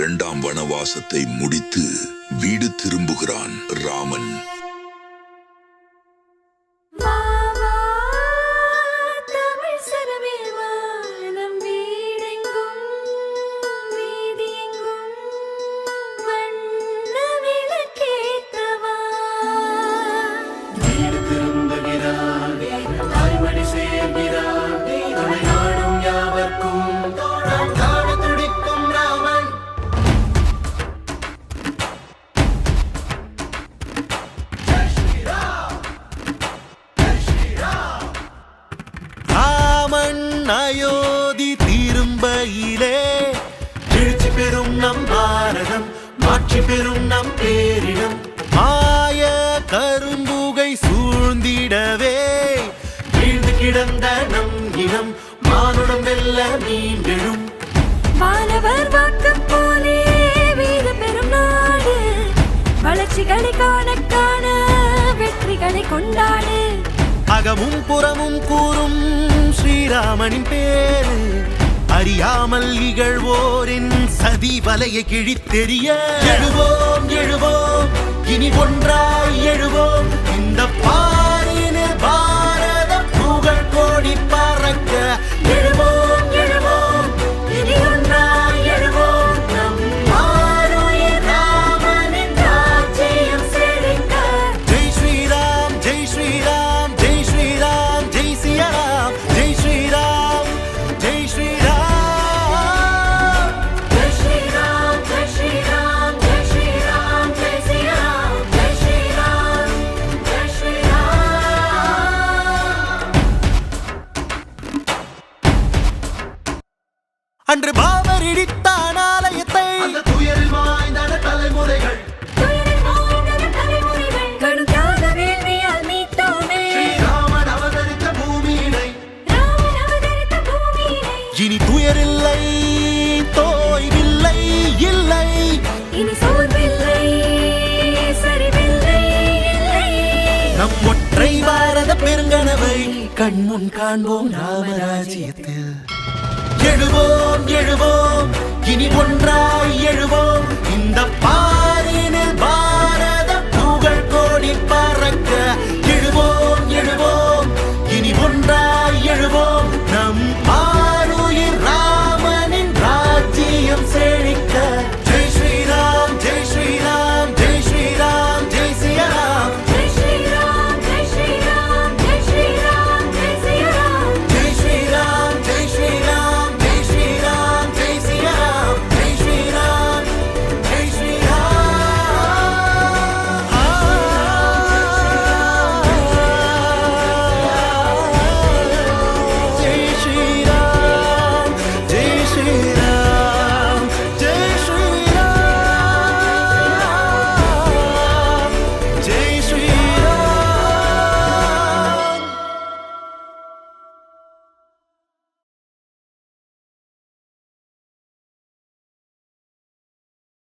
இரண்டாம் வனவாசத்தை முடித்து வீடு திரும்புகிறான் ராமன். அயோத்தி திரும்பையிலே எழுச்சி பெறும் நம் பாரதம், மாற்றி பெறும் நம் பேரிடம். மாய கரும்புகை சூழ்ந்திடவே வீழ்ந்து கிடந்த நம் இனம் மானுடம் வெல்ல மீண்டெழும். மாணவர் வாக்கு போலே வீர பெறும் நாடு, வளர்ச்சிகளை காண காண வெற்றிகளை கொண்டாடு. அகமும் புறமும் கூறும் ஸ்ரீராமனின் பேரு அறியாமல் இகழ்வோரின் சதி வலையை கிழித்தெறிய எழுவோம் எழுவோம் இனி ஒன்றாய் எழுவோம். இந்த பாரினு பாரத புகழ் கோடி பறக்க எழுவோம் எழுவோம் இனி ஒன்றாய் எழுவோம். நம் ஆருயிர் ராமனின் ராஜ்யம் செழிக்க. ஜெய் ஸ்ரீராம் ஜெய் ஸ்ரீராம் ஜெய் ஸ்ரீராம் ஜெய் சியாராம் ஜெய் ஸ்ரீராம் ஜெய் ஸ்ரீராம் ஜெய் ஸ்ரீராம் ஜெய் ஸ்ரீராம் ஜெய் ஸ்ரீராம் ஜெய் சியாராம் ஜெய் ஸ்ரீராம் ஜெய் ஸ்ரீராம். அன்று பாபர் இடித்தான் ஆலயத்தை, அந்த துயரில் மாய்ந்தன தலைமுறைகள். கடும் தியாக வேள்வியால் மீட்டோமே ஸ்ரீராமன் அவதரித்த பூமியினை. ராமன் அவதரித்த பூமியினை. இனி துயரில்லை தோய்வில்லை இல்லை, இனி சோர்வில்லை சரிவில்லை இல்லை. நம் ஒற்றை பாரத பெருங்கனவை கண்முன் காண்போம் ராமராஜ்யத்தில். எழுவோம் எழுவோம் இனி ஒன்றா